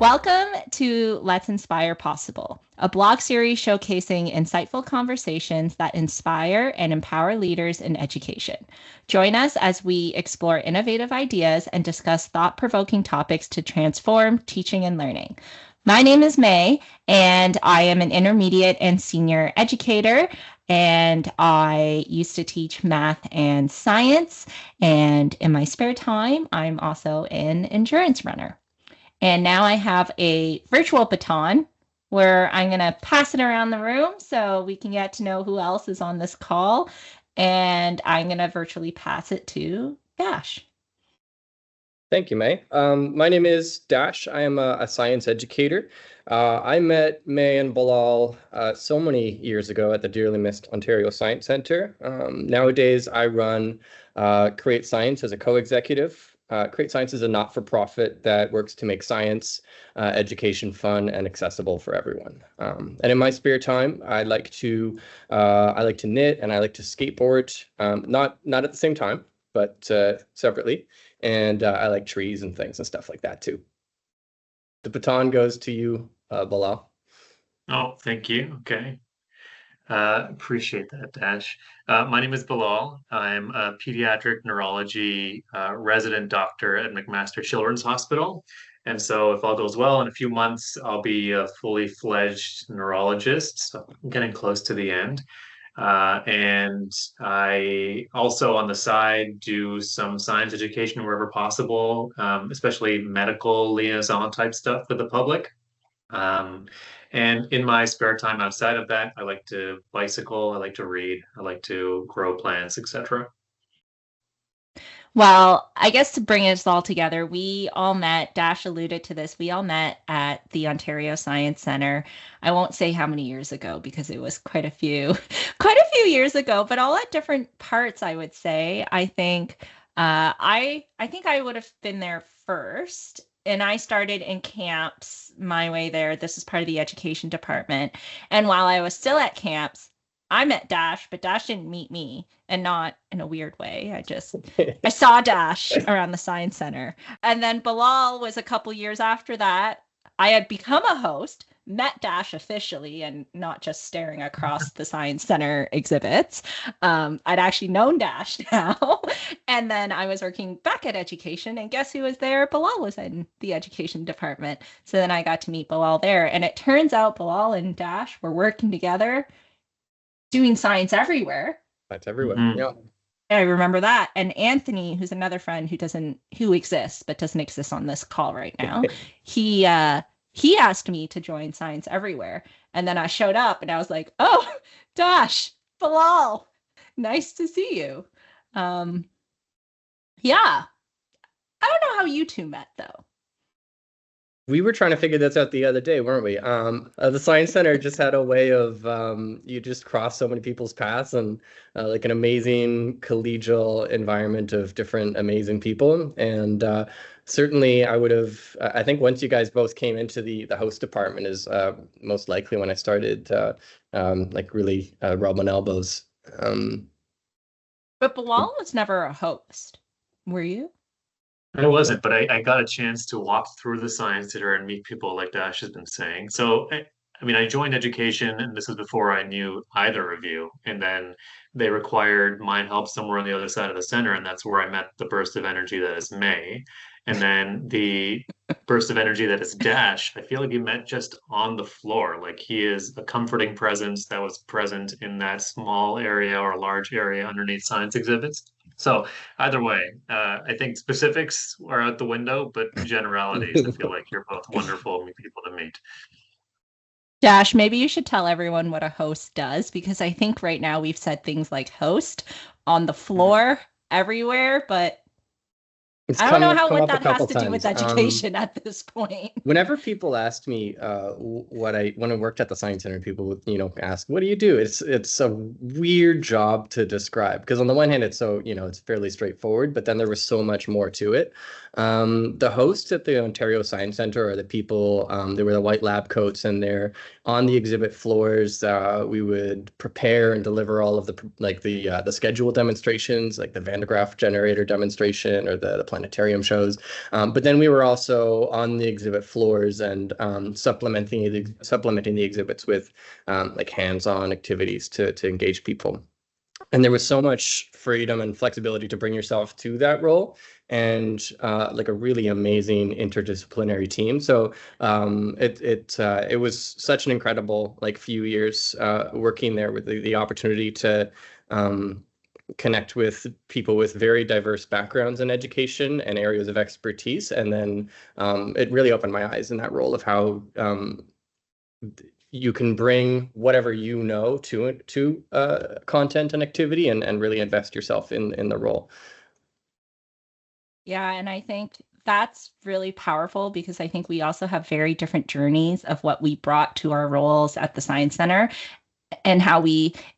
Welcome to Let's Inspire Possible, a blog series showcasing insightful conversations that inspire and empower leaders in education. Join us as we explore innovative ideas and discuss thought-provoking topics to transform teaching and learning. My name is May, and I am an intermediate and senior educator, and I used to teach math and science, and in my spare time, I'm also an endurance runner. And now I have a virtual baton where I'm going to pass it around the room so we can get to know who else is on this call. And I'm going to virtually pass it to Dash. Thank you, May. My name is Dash. I am a science educator. I met May and Bilal so many years ago at the dearly missed Ontario Science Centre. Nowadays, I run Create Science as a co-executive. Create Science is a not-for-profit that works to make science education fun and accessible for everyone. And in my spare time, I like to knit and I like to skateboard. Not at the same time, but separately. And I like trees and things and stuff like that too. The baton goes to you, Bilal. Oh, thank you. Okay. Appreciate that, Dash. My name is Bilal. I'm a pediatric neurology resident doctor at McMaster Children's Hospital. And so if all goes well, in a few months, I'll be a fully fledged neurologist. So I'm getting close to the end. And I also on the side do some science education wherever possible, especially medical liaison type stuff for the public. And in my spare time outside of that, I like to bicycle, I like to read, I like to grow plants, etc. Well, I guess to bring us all together, we all met, Dash alluded to this, we all met at the Ontario Science Centre. I won't say how many years ago because it was quite a few years ago, but all at different parts, I would say. I think I think I would have been there first. And I started in camps my way there. This is part of the education department. And while I was still at camps, I met Dash, but Dash didn't meet me, and not in a weird way. I saw Dash around the Science Center. And then Bilal was a couple years after that. I had become a host, met Dash officially, and not just staring across the Science Center exhibits. I'd actually known Dash now. And then I was working back at education, and guess who was there? Bilal was in the education department. So then I got to meet Bilal there. And it turns out Bilal and Dash were working together, doing science everywhere. That's everywhere. Mm-hmm. Yeah. I remember that. And Anthony, who's another friend who exists but doesn't exist on this call right now, he asked me to join Science Everywhere. And then I showed up and I was like, oh, Dash, Bilal, nice to see you. Yeah. I don't know how you two met though. We were trying to figure this out the other day, weren't we? The Science Center just had a way of, you just cross so many people's paths and like an amazing collegial environment of different amazing people. And certainly I think once you guys both came into the host department is most likely when I started like really rubbing elbows. But Bilal was never a host, were you? I wasn't, but I got a chance to walk through the Science Center and meet people like Dash has been saying. So, I joined education, and this was before I knew either of you. And then they required my help somewhere on the other side of the center, and that's where I met the burst of energy that is May. And then the burst of energy that is Dash, I feel like you met just on the floor. Like he is a comforting presence that was present in that small area or large area underneath science exhibits. So either way, I think specifics are out the window, but generalities, I feel like you're both wonderful people to meet. Dash, maybe you should tell everyone what a host does, because I think right now we've said things like host on the floor everywhere, but I don't know what that has to do with education at this point. Whenever people ask me when I worked at the Science Center, people would, ask, what do you do? It's a weird job to describe because on the one hand, it's so, it's fairly straightforward, but then there was so much more to it. The hosts at the Ontario Science Centre are the people, they were the white lab coats, and they're on the exhibit floors. We would prepare and deliver all of the schedule demonstrations, like the Van de Graaff generator demonstration or the planetarium shows. But then we were also on the exhibit floors and supplementing the exhibits with like hands-on activities to engage people. And there was so much freedom and flexibility to bring yourself to that role, and like a really amazing interdisciplinary team. So it was such an incredible like few years working there with the opportunity to connect with people with very diverse backgrounds in education and areas of expertise. And then it really opened my eyes in that role of how you can bring whatever you know to content and activity, and really invest yourself in the role. Yeah, and I think that's really powerful because I think we also have very different journeys of what we brought to our roles at the Science Center, and how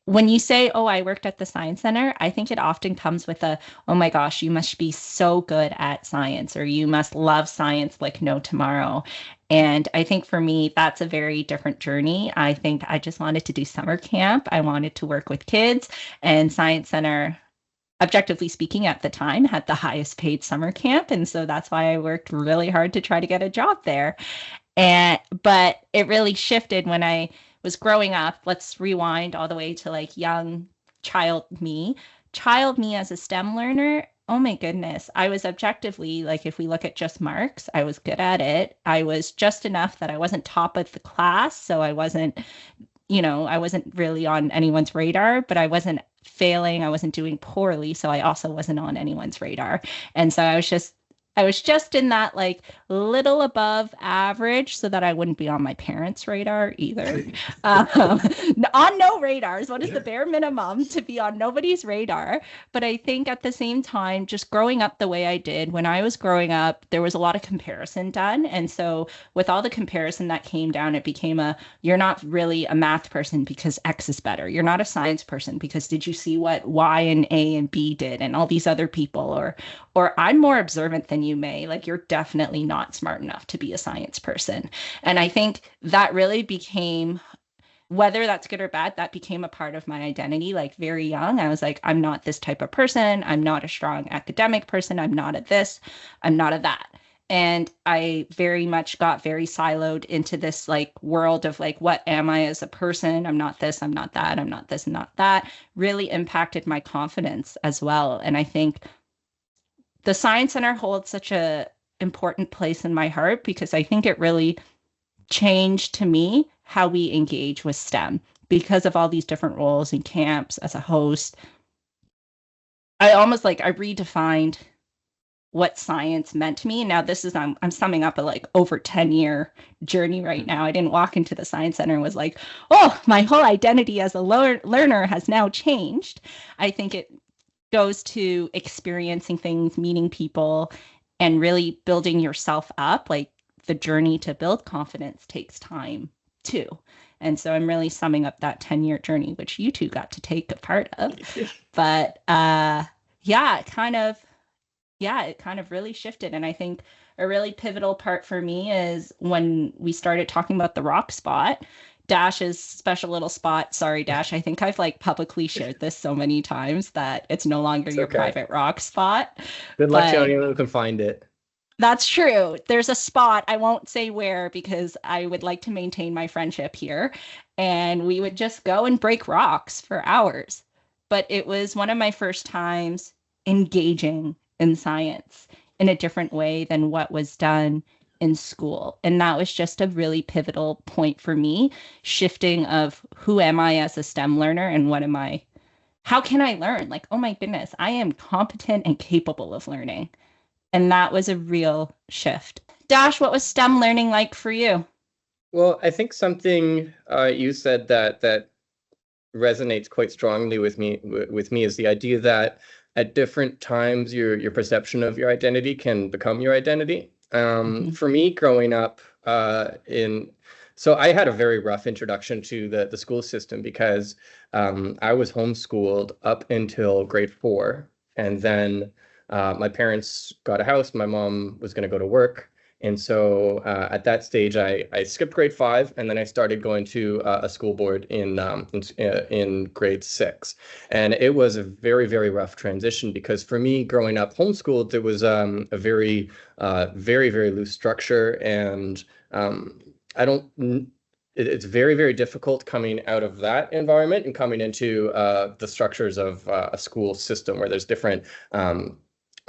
when you say, oh, I worked at the Science Center, I think it often comes with oh my gosh, you must be so good at science, or you must love science like no tomorrow. And I think for me, that's a very different journey. I think I just wanted to do summer camp. I wanted to work with kids, and Science Center, objectively speaking, at the time had the highest paid summer camp. And so that's why I worked really hard to try to get a job there. But it really shifted when I was growing up. Let's rewind all the way to like young child me. Child me as a STEM learner, oh my goodness. I was objectively, like if we look at just marks, I was good at it. I was just enough that I wasn't top of the class. So I wasn't really on anyone's radar, but I wasn't failing. I wasn't doing poorly. So I also wasn't on anyone's radar. And so I was just in that like little above average so that I wouldn't be on my parents' radar either. On no radars. What is the bare minimum to be on nobody's radar? But I think at the same time, just growing up the way I did, when I was growing up, there was a lot of comparison done. And so with all the comparison that came down, it became you're not really a math person because X is better. You're not a science person because did you see what Y and A and B did and all these other people, or I'm more observant than you may, like you're definitely not smart enough to be a science person. And I think that really became, whether that's good or bad, that became a part of my identity. Like very young, I was like, I'm not this type of person. I'm not a strong academic person. I'm not at this. I'm not at that. And I very much got very siloed into this like world of like, what am I as a person? I'm not this, I'm not that, I'm not this, I'm not that. Really impacted my confidence as well. And I think the Science Center holds such a important place in my heart because I think it really changed to me how we engage with STEM because of all these different roles and camps as a host. I redefined what science meant to me. Now this is, I'm summing up a like over 10-year journey right now. I didn't walk into the Science Center and was like, oh, my whole identity as a learner has now changed. I think it goes to experiencing things, meeting people, and really building yourself up. Like the journey to build confidence takes time too. And so I'm really summing up that 10-year journey, which you two got to take a part of. But it kind of really shifted. And I think a really pivotal part for me is when we started talking about the rock spot. Dash's special little spot. Sorry, Dash. I think I've like publicly shared this so many times that it's no longer your private rock spot. Good luck to anyone who can find it. That's true. There's a spot. I won't say where because I would like to maintain my friendship here. And we would just go and break rocks for hours. But it was one of my first times engaging in science in a different way than what was done in school. And that was just a really pivotal point for me, shifting of who am I as a STEM learner and what am I, how can I learn? Like, oh my goodness, I am competent and capable of learning. And that was a real shift. Dash, what was STEM learning like for you? Well, I think something you said that resonates quite strongly with me is the idea that at different times your perception of your identity can become your identity. For me, growing up so I had a very rough introduction to the school system because I was homeschooled up until grade 4, and then my parents got a house. My mom was going to go to work, And so at that stage, I skipped grade 5, and then I started going to a school board in grade 6. And it was a very, very rough transition because for me, growing up homeschooled, it was a very, very loose structure. And I don't, it's very, very difficult coming out of that environment and coming into the structures of a school system where there's different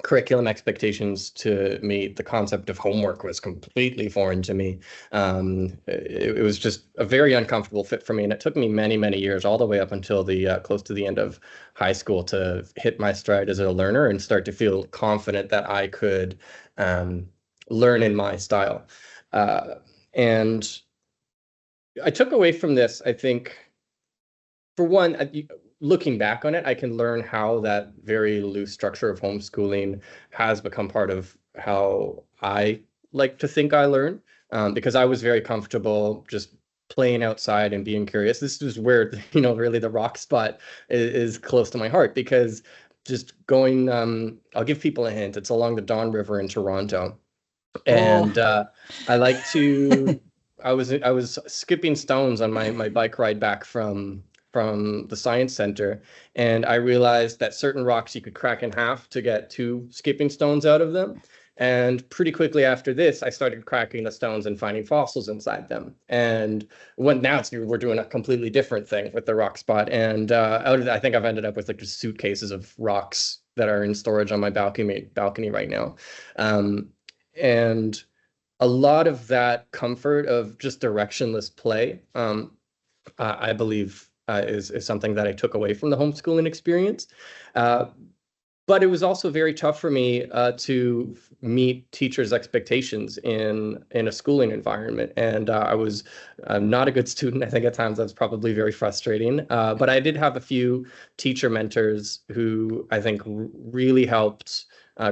curriculum expectations to meet. The concept of homework was completely foreign to me. It was just a very uncomfortable fit for me, and it took me many, many years, all the way up until the close to the end of high school, to hit my stride as a learner and start to feel confident that I could learn in my style. And I took away from this, I think, for one, looking back on it, I can learn how that very loose structure of homeschooling has become part of how I like to think I learn, because I was very comfortable just playing outside and being curious. This is where, really the rock spot is close to my heart, because just going, I'll give people a hint. It's along the Don River in Toronto. And I like to, I was skipping stones on my bike ride back from the science center, and I realized that certain rocks you could crack in half to get 2 skipping stones out of them. And pretty quickly after this, I started cracking the stones and finding fossils inside them. And we're doing a completely different thing with the rock spot. And out of that, I think I've ended up with like just suitcases of rocks that are in storage on my balcony right now. And a lot of that comfort of just directionless play, I believe, is something that I took away from the homeschooling experience. But it was also very tough for me to meet teachers' expectations in a schooling environment. And I was not a good student. I think at times that was probably very frustrating. But I did have a few teacher mentors who I think really helped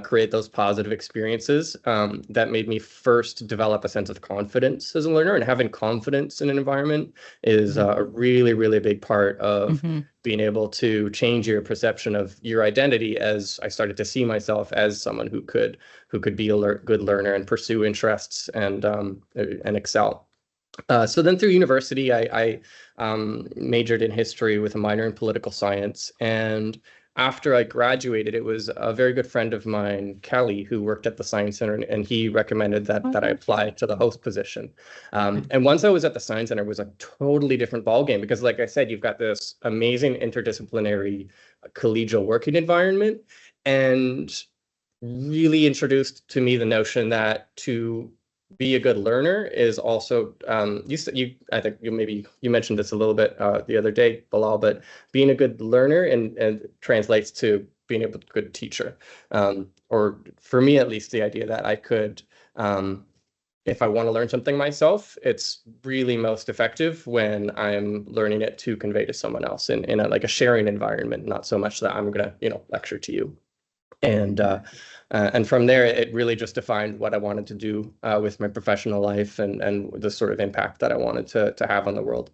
create those positive experiences that made me first develop a sense of confidence as a learner. And having confidence in an environment is a really, really big part of being able to change your perception of your identity, as I started to see myself as someone who could be a good learner and pursue interests and excel. So then through university, I majored in history with a minor in political science. And after I graduated, it was a very good friend of mine, Kelly, who worked at the Science Center, and he recommended that I apply to the host position. And once I was at the Science Center, it was a totally different ballgame, because like I said, you've got this amazing interdisciplinary collegial working environment, and really introduced to me the notion that to be a good learner is also, I think you mentioned this a little bit the other day, Bilal, but being a good learner and translates to being a good teacher. Or for me, at least, the idea that I could, if I want to learn something myself, it's really most effective when I'm learning it to convey to someone else in a sharing environment, not so much that I'm going to, lecture to you. And from there, it really just defined what I wanted to do with my professional life and the sort of impact that I wanted to have on the world.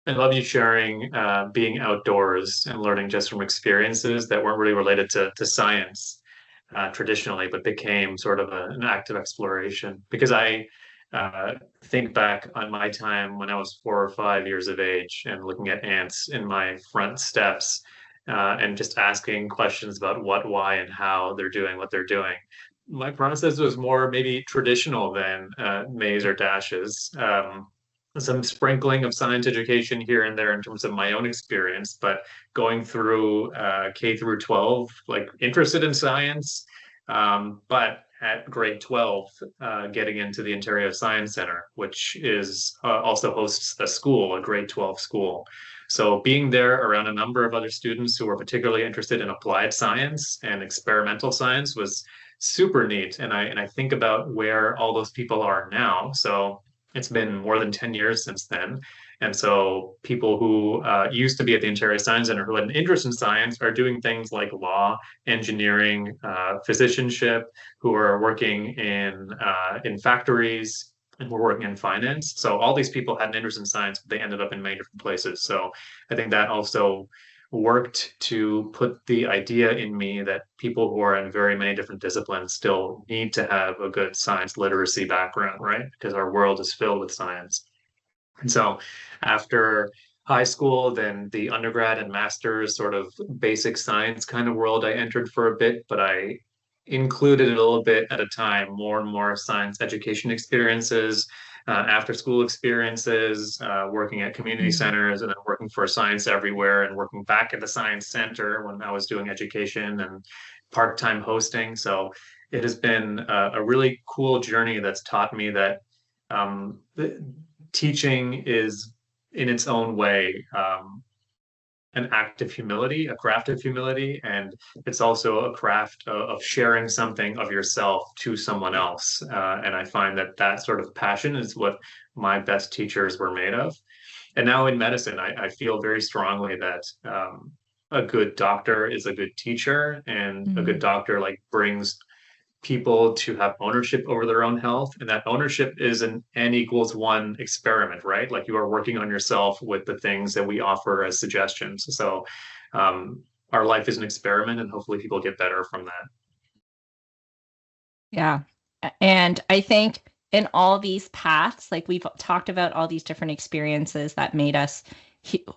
I love you sharing being outdoors and learning just from experiences that weren't really related to science traditionally, but became sort of an active exploration. Because I think back on my time when I was 4 or 5 years of age and looking at ants in my front steps, and just asking questions about what, why, and how they're doing what they're doing. My process was more maybe traditional than May's or Dash's. Some sprinkling of science education here and there in terms of my own experience, but going through K through 12, like interested in science, but at grade 12, getting into the Ontario Science Center, which is also hosts a school, a grade 12 school. So being there around a number of other students who were particularly interested in applied science and experimental science was super neat. And I think about where all those people are now. So it's been more than 10 years since then. And so people who used to be at the Ontario Science Center who had an interest in science are doing things like law, engineering, physicianship, who are working in factories, and were working in finance. So all these people had an interest in science, but they ended up in many different places. So I think that also worked to put the idea in me that people who are in very many different disciplines still need to have a good science literacy background, right? Because our world is filled with science. And so after high school, then the undergrad and master's sort of basic science kind of world I entered for a bit, but I included a little bit at a time, more and more science education experiences, after school experiences, working at community Mhm. centers, and then working for Science Everywhere and working back at the Science Center when I was doing education and part-time hosting. So it has been a really cool journey that's taught me that teaching is in its own way an act of humility, a craft of humility, and it's also a craft of sharing something of yourself to someone else. And I find that that sort of passion is what my best teachers were made of. And now in medicine, I feel very strongly that a good doctor is a good teacher, and a good Mhm. doctor like brings people to have ownership over their own health. And that ownership is an N equals one experiment, right? Like you are working on yourself with the things that we offer as suggestions. So um, our life is an experiment, and hopefully people get better from that. Yeah. And I think in all these paths, like we've talked about all these different experiences that made us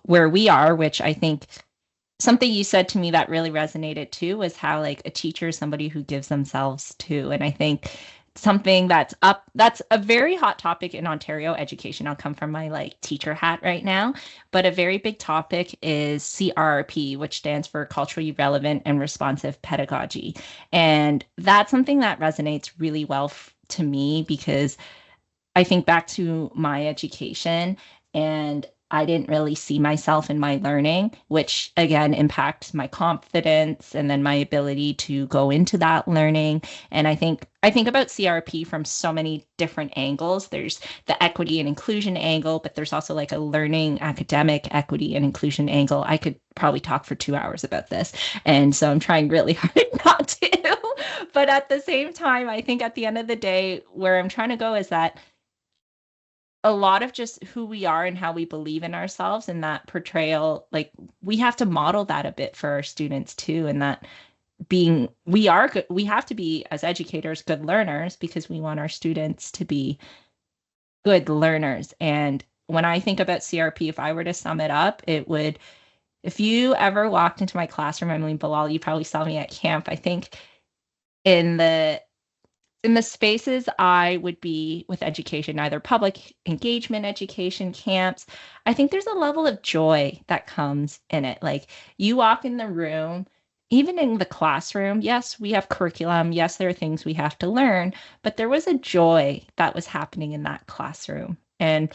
where we are, which I think something you said to me that really resonated too was how like a teacher is somebody who gives themselves to. And I think something that's a very hot topic in Ontario education. I'll come from my like teacher hat right now, but a very big topic is CRP, which stands for culturally relevant and responsive pedagogy. And that's something that resonates really well to me because I think back to my education and I didn't really see myself in my learning, which again impacts my confidence and then my ability to go into that learning. And I think about CRP from so many different angles. There's the equity and inclusion angle, but there's also like a learning academic equity and inclusion angle. I could probably talk for 2 hours about this. And so I'm trying really hard not to. But at the same time, I think at the end of the day, where I'm trying to go is that a lot of just who we are and how we believe in ourselves and that portrayal, like we have to model that a bit for our students too. And that being, we are good, we have to be as educators, good learners because we want our students to be good learners. And when I think about CRP, if I were to sum it up, it would, if you ever walked into my classroom, I mean, Bilal, you probably saw me at camp. I think in the spaces I would be with education, either public engagement education camps, I think there's a level of joy that comes in it. Like you walk in the room, even in the classroom, yes, we have curriculum. Yes, there are things we have to learn, but there was a joy that was happening in that classroom. And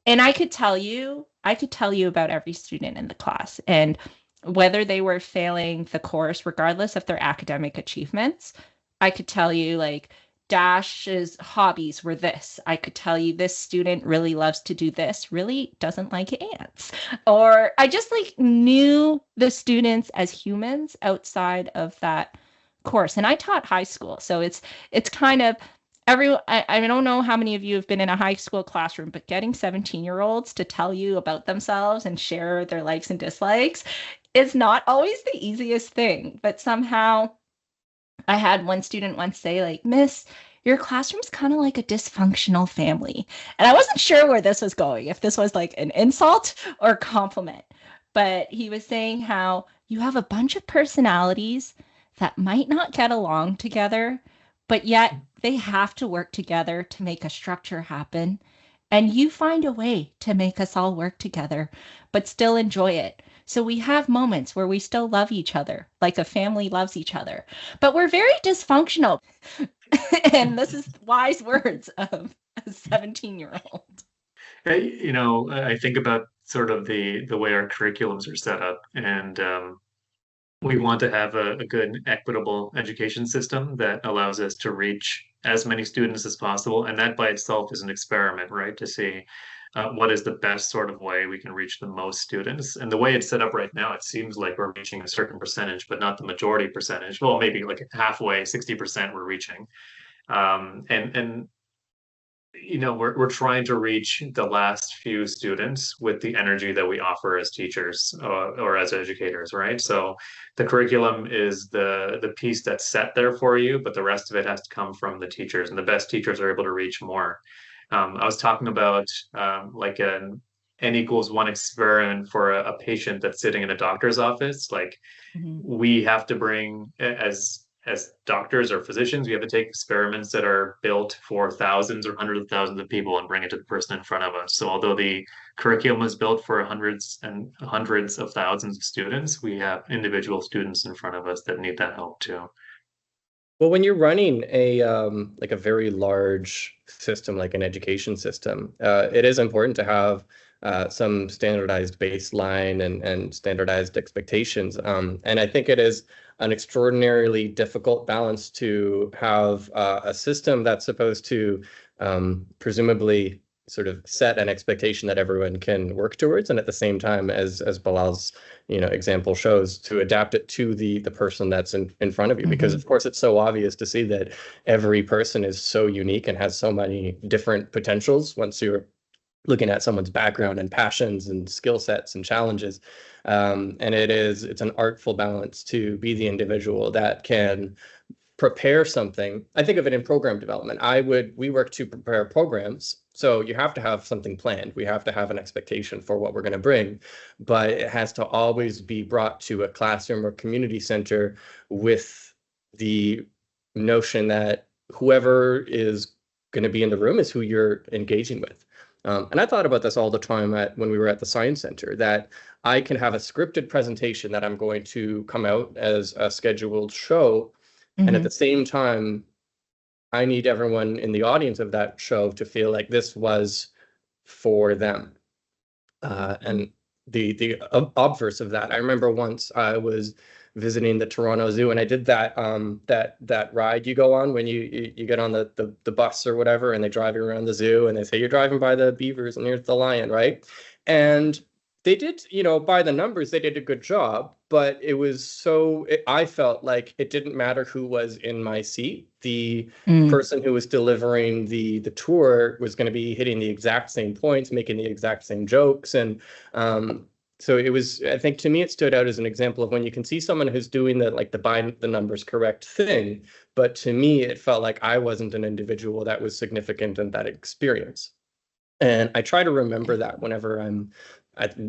I could tell you about every student in the class and whether they were failing the course, regardless of their academic achievements. I could tell you like Dash's hobbies were this. I could tell you this student really loves to do this, really doesn't like ants. Or I just like knew the students as humans outside of that course. And I taught high school. So it's kind of I don't know how many of you have been in a high school classroom, but getting 17-year-olds to tell you about themselves and share their likes and dislikes is not always the easiest thing. But somehow I had one student once say, like, Miss, your classroom's kind of like a dysfunctional family. And I wasn't sure where this was going, if this was like an insult or compliment. But he was saying how you have a bunch of personalities that might not get along together, but yet they have to work together to make a structure happen. And you find a way to make us all work together, but still enjoy it. So we have moments where we still love each other, like a family loves each other, but we're very dysfunctional. And this is wise words of a 17-year-old. I think about sort of the way our curriculums are set up, and we want to have a good, equitable education system that allows us to reach as many students as possible. And that by itself is an experiment, right? To see what is the best sort of way we can reach the most students. And the way it's set up right now, it seems like we're reaching a certain percentage, but not the majority percentage. Well, maybe like halfway, 60% we're reaching. And we're trying to reach the last few students with the energy that we offer as teachers or as educators, right? So the curriculum is the piece that's set there for you, but the rest of it has to come from the teachers, and the best teachers are able to reach more. I was talking about like an N=1 experiment for a patient that's sitting in a doctor's office. Like Mhm. we have to bring as doctors or physicians, we have to take experiments that are built for thousands or hundreds of thousands of people and bring it to the person in front of us. So although the curriculum is built for hundreds and hundreds of thousands of students, we have individual students in front of us that need that help too. Well, when you're running a like a very large system, like an education system, it is important to have some standardized baseline and standardized expectations. And I think it is an extraordinarily difficult balance to have a system that's supposed to presumably sort of set an expectation that everyone can work towards, and at the same time, as Bilal's example shows, to adapt it to the person that's in front of you. Because Mhm. of course it's so obvious to see that every person is so unique and has so many different potentials once you're looking at someone's background and passions and skill sets and challenges. And it's an artful balance to be the individual that can prepare something. I think of it in program development. We work to prepare programs. So you have to have something planned. We have to have an expectation for what we're going to bring, but it has to always be brought to a classroom or community center with the notion that whoever is going to be in the room is who you're engaging with. And I thought about this all the time when we were at the Science Center, that I can have a scripted presentation that I'm going to come out as a scheduled show, and at Mhm. the same time, I need everyone in the audience of that show to feel like this was for them. And the obverse of that, I remember once I was visiting the Toronto Zoo, and I did that ride you go on when you get on the bus or whatever, and they drive you around the zoo, and they say you're driving by the beavers and here's the lion, right? And they did, by the numbers, they did a good job, but I felt like it didn't matter who was in my seat. The Mm. person who was delivering the tour was going to be hitting the exact same points, making the exact same jokes. And so I think to me, it stood out as an example of when you can see someone who's doing the by the numbers correct thing. But to me, it felt like I wasn't an individual that was significant in that experience. And I try to remember that whenever I'm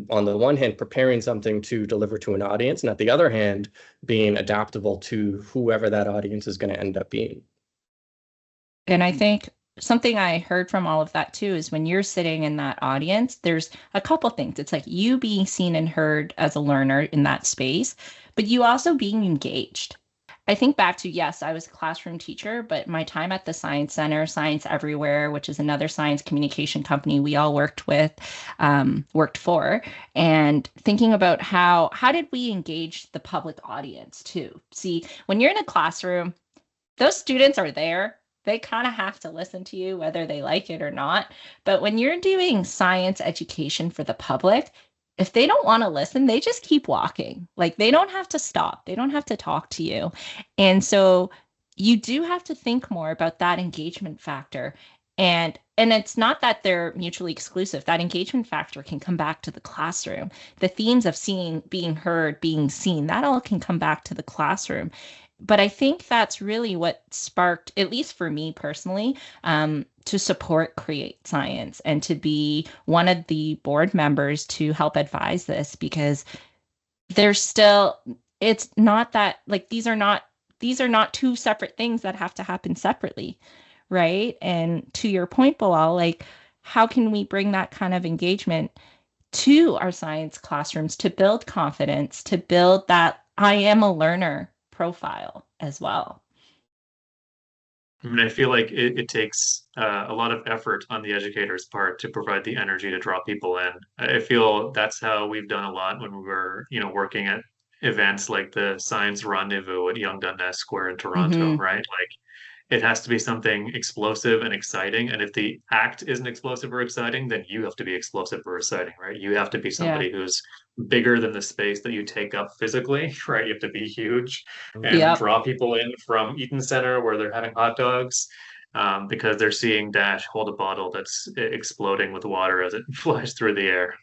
on the one hand preparing something to deliver to an audience, and at the other hand being adaptable to whoever that audience is going to end up being. And I think something I heard from all of that too is when you're sitting in that audience, there's a couple things. It's like you being seen and heard as a learner in that space, but you also being engaged. I think back to, yes, I was a classroom teacher, but my time at the Science Center, Science Everywhere, which is another science communication company we all worked for, and thinking about how did we engage the public audience too? See, when you're in a classroom, those students are there. They kind of have to listen to you, whether they like it or not. But when you're doing science education for the public, if they don't want to listen, they just keep walking. Like they don't have to stop, they don't have to talk to you. And so you do have to think more about that engagement factor. And it's not that they're mutually exclusive. That engagement factor can come back to the classroom. The themes of seeing, being heard, being seen, that all can come back to the classroom. But I think that's really what sparked, at least for me personally, to support Create Science and to be one of the board members to help advise this, because there's still, it's not that like these are not two separate things that have to happen separately, right? And to your point, Bilal, like how can we bring that kind of engagement to our science classrooms to build confidence, to build that I am a learner profile as well? I mean, I feel like it takes a lot of effort on the educator's part to provide the energy to draw people in. I feel that's how we've done a lot when we were, working at events like the Science Rendezvous at Yonge Dundas Square in Toronto, Hmm. right? Like it has to be something explosive and exciting. And if the act isn't explosive or exciting, then you have to be explosive or exciting, right? You have to be Yeah. somebody who's bigger than the space that you take up physically, right? You have to be huge and Yep. draw people in from Eaton Center where they're having hot dogs. because they're seeing Dash hold a bottle that's exploding with water as it flies through the air.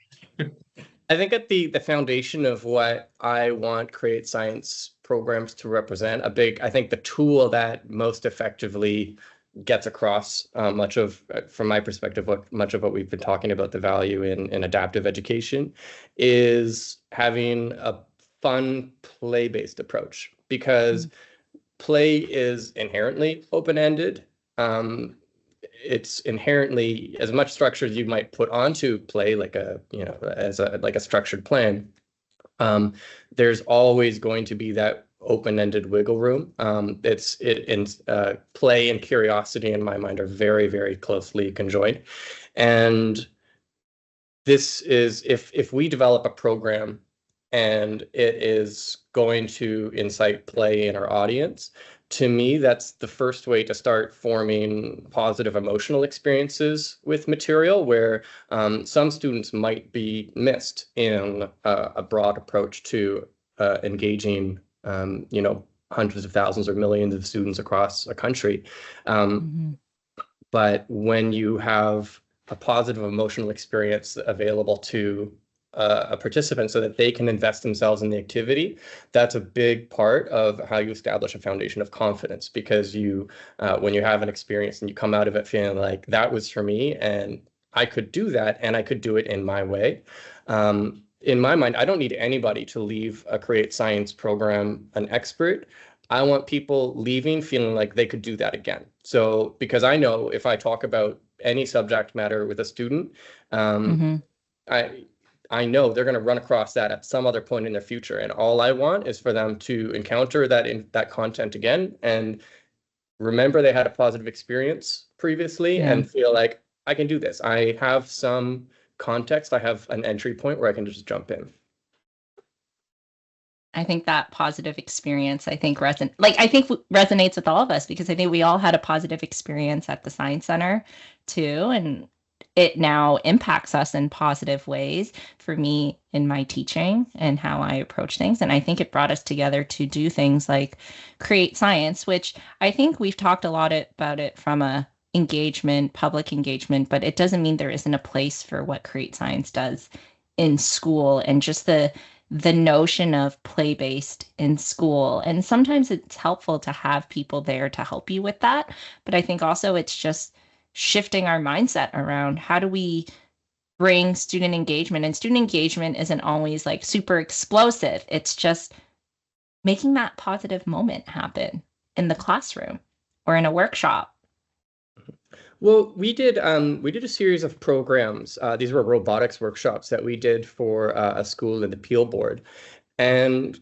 I think at the foundation of what I want Create Science programs to represent, I think the tool that most effectively gets across from my perspective, much of what we've been talking about, the value in adaptive education, is having a fun play-based approach, because play is inherently open-ended. It's inherently as much structure as you might put onto play, like a structured plan. There's always going to be that open-ended wiggle room. Play and curiosity in my mind are very, very closely conjoined. And this is, if we develop a program and it is going to incite play in our audience, to me, that's the first way to start forming positive emotional experiences with material, where some students might be missed in a broad approach to engaging, hundreds of thousands or millions of students across a country. But when you have a positive emotional experience available to a participant so that they can invest themselves in the activity, that's a big part of how you establish a foundation of confidence. Because when you have an experience and you come out of it feeling like that was for me and I could do that and I could do it in my way. In my mind, I don't need anybody to leave a Create Science program an expert. I want people leaving feeling like they could do that again. So, because I know if I talk about any subject matter with a student, I know they're going to run across that at some other point in their future. And all I want is for them to encounter that content again and remember they had a positive experience previously and feel like, I can do this. I have some context. I have an entry point where I can just jump in. I think that positive experience, resonates with all of us, because I think we all had a positive experience at the Science Center too. And it now impacts us in positive ways, for me in my teaching and how I approach things. And I think it brought us together to do things like Create Science, which I think we've talked a lot about it from a public engagement, but it doesn't mean there isn't a place for what Create Science does in school, and just the notion of play-based in school. And sometimes it's helpful to have people there to help you with that. But I think also it's just shifting our mindset around how do we bring student engagement. And student engagement isn't always like super explosive. It's just making that positive moment happen in the classroom or in a workshop. Well, we did a series of programs. These were robotics workshops that we did for a school in the Peel Board, and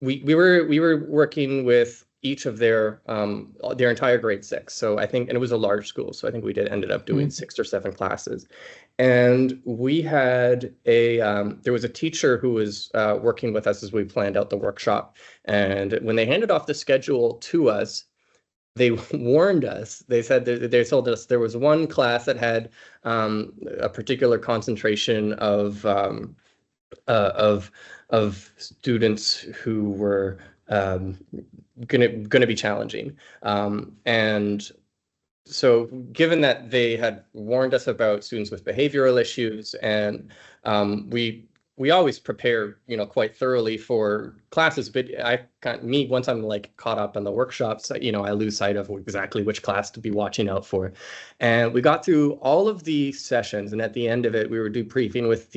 we were working with each of their entire grade 6. So I think, and it was a large school, so I think we ended up doing 6 or 7 classes. And we had there was a teacher who was working with us as we planned out the workshop. And when they handed off the schedule to us, they warned us. They said they told us there was one class that had a particular concentration of students who were going to be challenging, and so given that they had warned us about students with behavioral issues, and we always prepare, quite thoroughly for classes, but once I'm like caught up in the workshops, I lose sight of exactly which class to be watching out for. And we got through all of the sessions, and at the end of it, we were debriefing with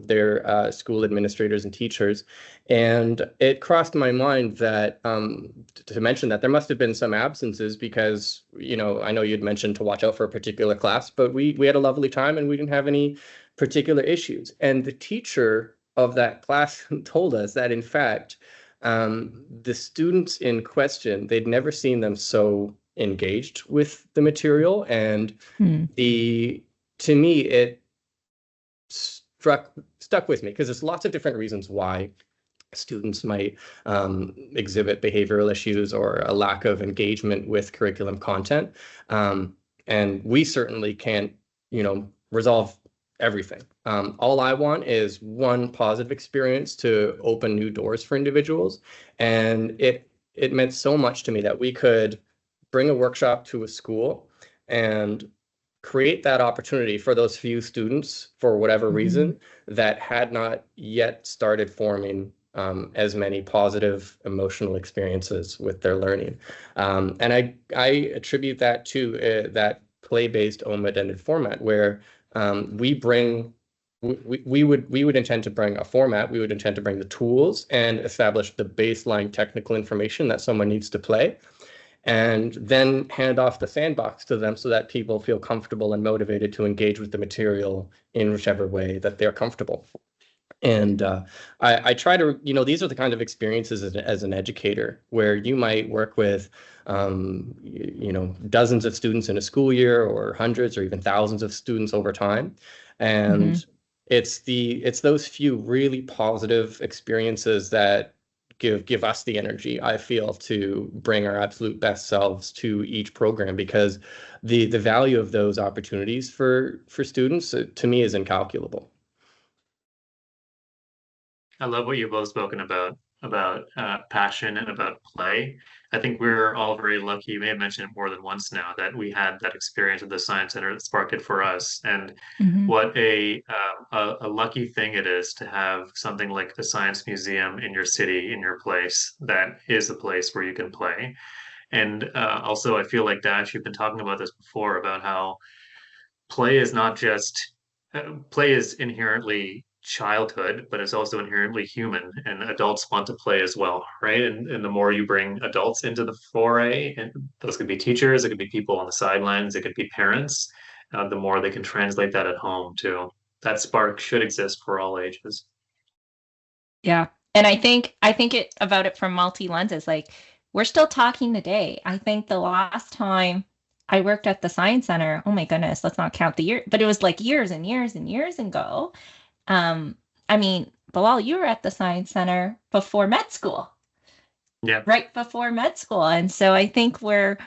their school administrators and teachers. And it crossed my mind that to mention that there must have been some absences, because, I know you'd mentioned to watch out for a particular class, but we had a lovely time and we didn't have any particular issues. And the teacher of that class told us that, in fact, the students in question, they'd never seen them so engaged with the material. And to me, it stuck with me, because there's lots of different reasons why students might exhibit behavioral issues or a lack of engagement with curriculum content. And we certainly can't, resolve everything. All I want is one positive experience to open new doors for individuals. And it meant so much to me that we could bring a workshop to a school and create that opportunity for those few students, for whatever reason, that had not yet started forming as many positive emotional experiences with their learning. And I attribute that to that play-based open-ended format where we would intend to bring a format, we would intend to bring the tools and establish the baseline technical information that someone needs to play, and then hand off the sandbox to them so that people feel comfortable and motivated to engage with the material in whichever way that they're comfortable. And I try to, these are the kind of experiences as an educator where you might work with, dozens of students in a school year, or hundreds or even thousands of students over time. And it's those few really positive experiences that give us the energy, I feel, to bring our absolute best selves to each program, because the value of those opportunities for students, to me, is incalculable. I love what you've both spoken about passion and about play. I think we're all very lucky. You may have mentioned it more than once now, that we had that experience at the Science Center that sparked it for us. And what a lucky thing it is to have something like the Science Museum in your city, in your place, that is a place where you can play. And also, I feel like, Dash, you've been talking about this before, about how play is not just play is inherently childhood, but it's also inherently human, and adults want to play as well, right? And the more you bring adults into the foray, and those could be teachers, it could be people on the sidelines, it could be parents, the more they can translate that at home too. That spark should exist for all ages. Yeah. And I think it about it from multi lenses. Like, we're still talking today. I think the last time I worked at the Science Center, oh my goodness, let's not count the year, but it was like years and years and years ago. I mean, Bilal, you were at the Science Center before med school. Yeah. Right before med school. And so I think we're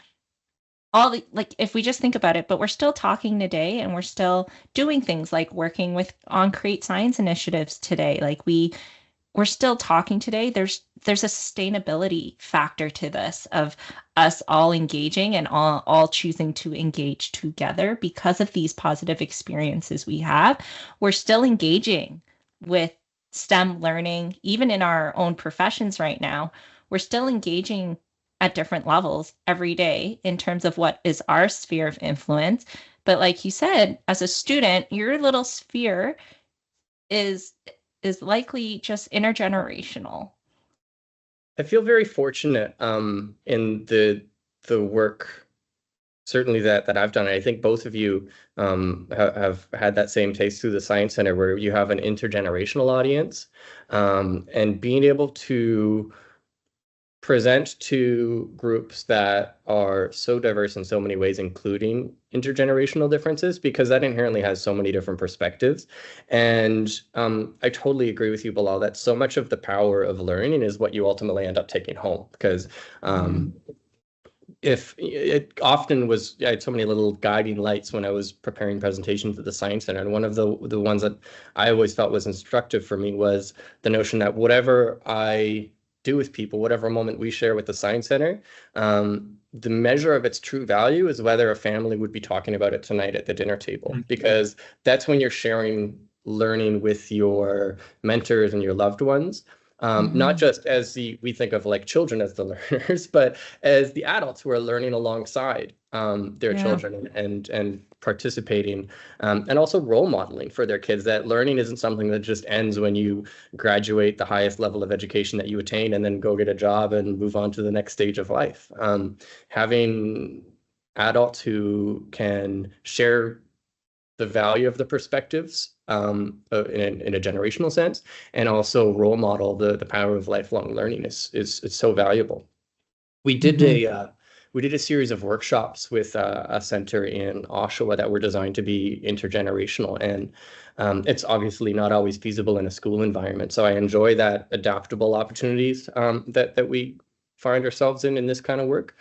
all like, if we just think about it, but we're still talking today, and we're still doing things like working on Create Science initiatives today. Like, we're still talking today. There's a sustainability factor to this, of us all engaging and all choosing to engage together because of these positive experiences we have. We're still engaging with STEM learning, even in our own professions right now. We're still engaging at different levels every day in terms of what is our sphere of influence. But like you said, as a student, your little sphere is likely just intergenerational. I feel very fortunate in the work, certainly that I've done. I think both of you have had that same taste through the Science Center, where you have an intergenerational audience, and being able to present to groups that are so diverse in so many ways, including intergenerational differences, because that inherently has so many different perspectives. And I totally agree with you, Bilal, that so much of the power of learning is what you ultimately end up taking home, because if it often was, I had so many little guiding lights when I was preparing presentations at the Science Center. And one of the ones that I always felt was instructive for me was the notion that whatever I do with people, whatever moment we share with the Science Center, the measure of its true value is whether a family would be talking about it tonight at the dinner table, because that's when you're sharing learning with your mentors and your loved ones. Not just as we think of like children as the learners, but as the adults who are learning alongside their children and participating, and also role modeling for their kids, that learning isn't something that just ends when you graduate the highest level of education that you attain and then go get a job and move on to the next stage of life. Having adults who can share the value of the perspectives in a generational sense, and also role model the power of lifelong learning is so valuable. We did a series of workshops with a center in Oshawa that were designed to be intergenerational, and it's obviously not always feasible in a school environment. So I enjoy that adaptable opportunities that we find ourselves in this kind of work.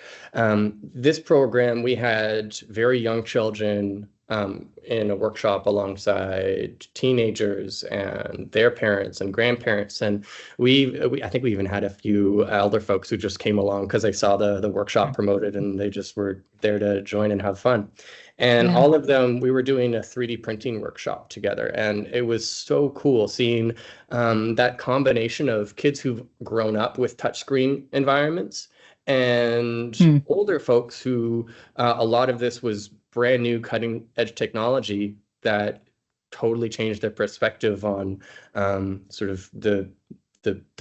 This program, we had very young children in a workshop alongside teenagers and their parents and grandparents. And I think we even had a few elder folks who just came along because they saw the workshop promoted and they just were there to join and have fun. And all of them, we were doing a 3D printing workshop together. And it was so cool seeing that combination of kids who've grown up with touchscreen environments and older folks who a lot of this was brand new cutting edge technology that totally changed their perspective on sort of the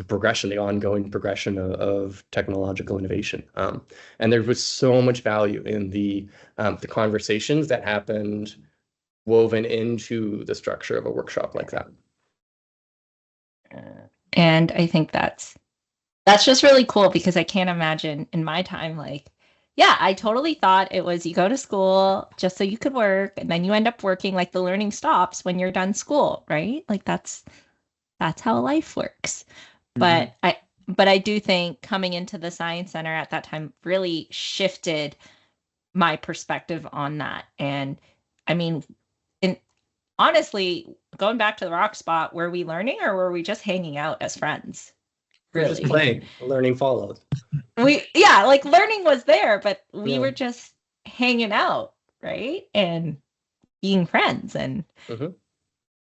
progression, the ongoing progression of technological innovation. And there was so much value in the conversations that happened woven into the structure of a workshop like that. And I think that's just really cool, because I can't imagine in my time, like, yeah, I totally thought it was you go to school just so you could work, and then you end up working, like the learning stops when you're done school, right? Like that's how life works. But I do think coming into the Science Center at that time really shifted my perspective on that. And I mean, honestly, going back to the rock spot, were we learning or were we just hanging out as friends? Really? Just playing. Learning followed. Like learning was there, but we were just hanging out, right? And being friends, and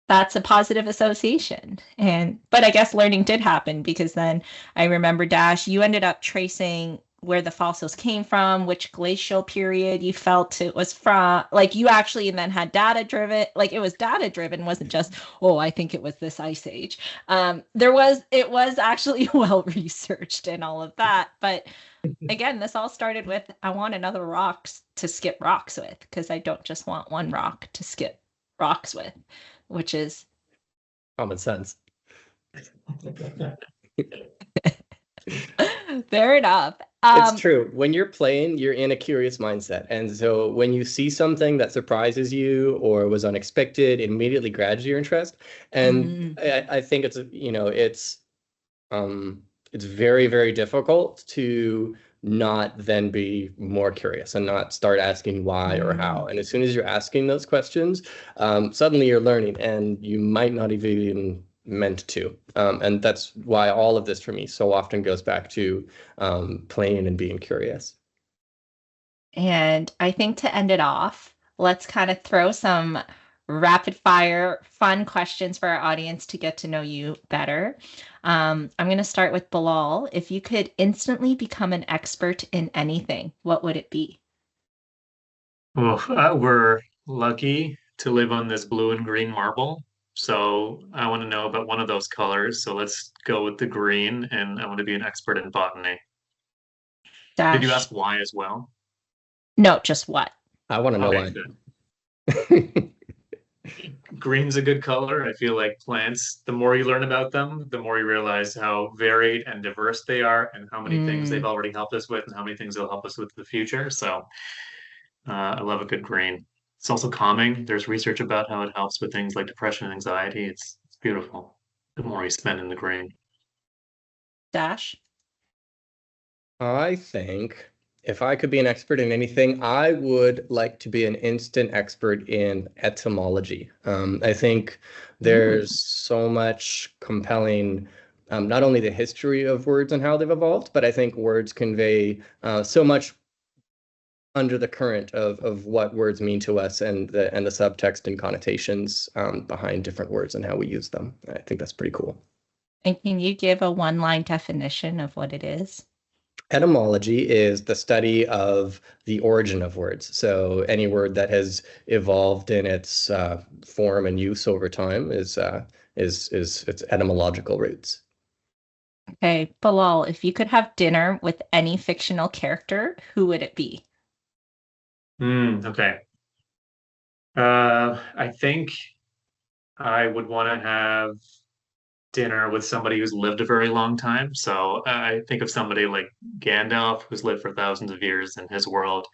that's a positive association. But I guess learning did happen, because then I remember, Dash, you ended up tracing where the fossils came from, which glacial period you felt it was from. Like you actually then had data driven, like it was data driven, wasn't just, oh, I think it was this ice age. It was actually well researched and all of that. But again, this all started with, I want another rock to skip rocks with, because I don't just want one rock to skip rocks with, which is common sense. Fair enough. It's true. When you're playing, you're in a curious mindset. And so when you see something that surprises you or was unexpected, it immediately grabs your interest. And I think it's very, very difficult to not then be more curious and not start asking why or how. And as soon as you're asking those questions, suddenly you're learning, and you might not have even meant to. And that's why all of this for me so often goes back to playing and being curious. And I think to end it off, let's kind of throw some rapid fire fun questions for our audience to get to know you better. I'm going to start with Bilal. If you could instantly become an expert in anything, what would it be? Well, we're lucky to live on this blue and green marble. So I want to know about one of those colors. So let's go with the green, and I want to be an expert in botany. Dash. Did you ask why as well? No, just what? I want to know why. Green's a good color. I feel like plants, the more you learn about them, the more you realize how varied and diverse they are, and how many things they've already helped us with, and how many things they'll help us with in the future. So I love a good green. It's also calming. There's research about how it helps with things like depression and anxiety. It's beautiful. The more you spend in the green. Dash? I think if I could be an expert in anything, I would like to be an instant expert in etymology. I think there's so much compelling, not only the history of words and how they've evolved, but I think words convey so much under the current of what words mean to us, and the subtext and connotations behind different words and how we use them. I think that's pretty cool. And can you give a one-line definition of what it is? Etymology is the study of the origin of words. So any word that has evolved in its form and use over time is its etymological roots. Okay, Bilal, if you could have dinner with any fictional character, who would it be? Okay. I think I would want to have dinner with somebody who's lived a very long time. So I think of somebody like Gandalf, who's lived for thousands of years in his world.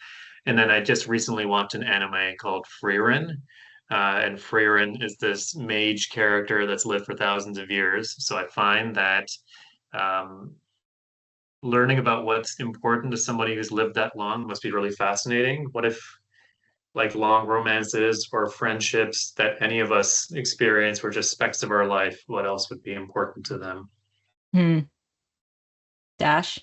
And then I just recently watched an anime called Frieren. And Frieren is this mage character that's lived for thousands of years. So I find that learning about what's important to somebody who's lived that long must be really fascinating. What if like long romances or friendships that any of us experience were just specks of our life, what else would be important to them? Dash.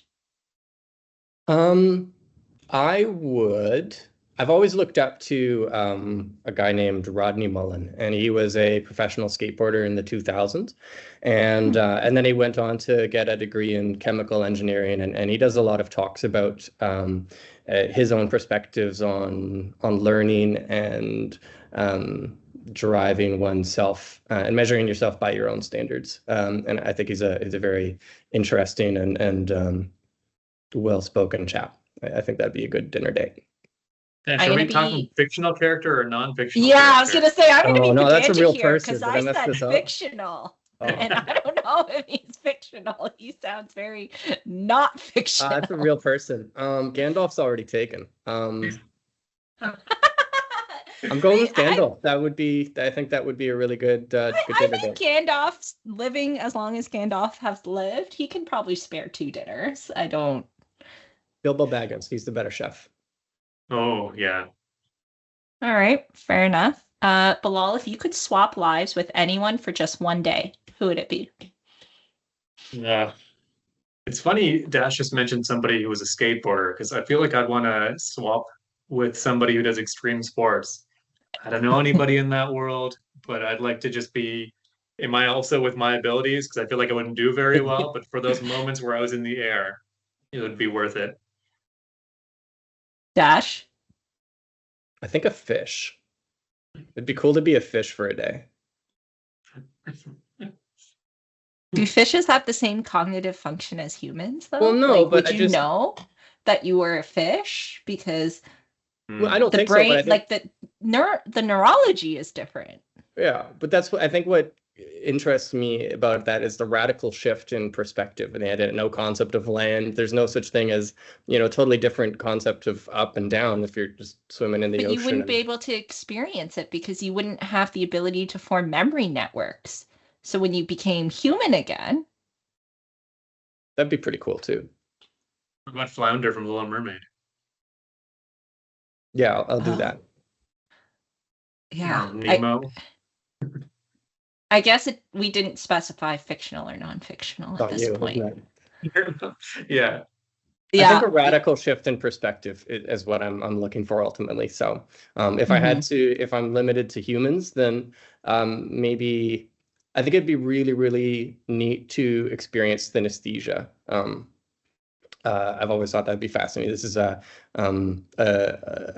I would. I've always looked up to a guy named Rodney Mullen, and he was a professional skateboarder in the 2000s, and then he went on to get a degree in chemical engineering, and he does a lot of talks about his own perspectives on learning and driving oneself and measuring yourself by your own standards. And I think he's a very interesting and well-spoken chap. I think that'd be a good dinner date. And should we talk fictional character or non-fictional Yeah, character? I was gonna say I'm gonna be no, that's a real here person. because Did I I mess said this up? fictional. And I don't know if he's fictional. He sounds very not fictional. That's a real person. Gandalf's already taken. I'm going with Gandalf. I think that would be a really good dinner I think date. Gandalf's living as long as Gandalf has lived. He can probably spare 2 dinners. I don't. Bilbo Baggins. He's the better chef. Oh, yeah. All right, fair enough. Bilal, if you could swap lives with anyone for just one day, who would it be? Yeah. It's funny, Dash just mentioned somebody who was a skateboarder, because I feel like I'd want to swap with somebody who does extreme sports. I don't know anybody in that world, but I'd like to just be, am I also with my abilities? Because I feel like I wouldn't do very well, but for those moments where I was in the air, it would be worth it. Dash? I think a fish. It'd be cool to be a fish for a day. Do fishes have the same cognitive function as humans, though? Well, no, like, but would you know that you were a fish? Because well, I don't the think brain, so. But I think... like the neurology is different. Yeah, but that's what I think. What interests me about that is the radical shift in perspective. And they had no concept of land. There's no such thing as, totally different concept of up and down if you're just swimming in the ocean. But you wouldn't be able to experience it because you wouldn't have the ability to form memory networks. So when you became human again, that'd be pretty cool too. What about Flounder from Little Mermaid? Yeah, I'll do that. Yeah, Nemo. I guess we didn't specify fictional or non-fictional at this point. Yeah. I think a radical shift in perspective is what I'm looking for ultimately. So if I'm limited to humans, then maybe I think it'd be really, really neat to experience synesthesia. I've always thought that'd be fascinating. This is a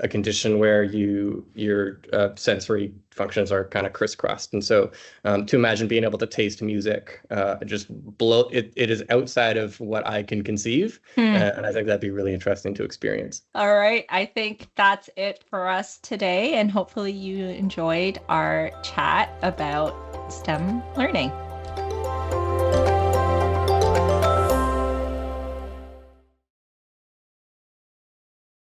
condition where your sensory functions are kind of crisscrossed, and so to imagine being able to taste music just blow it is outside of what I can conceive, and I think that'd be really interesting to experience. All right, I think that's it for us today, and hopefully you enjoyed our chat about STEM learning.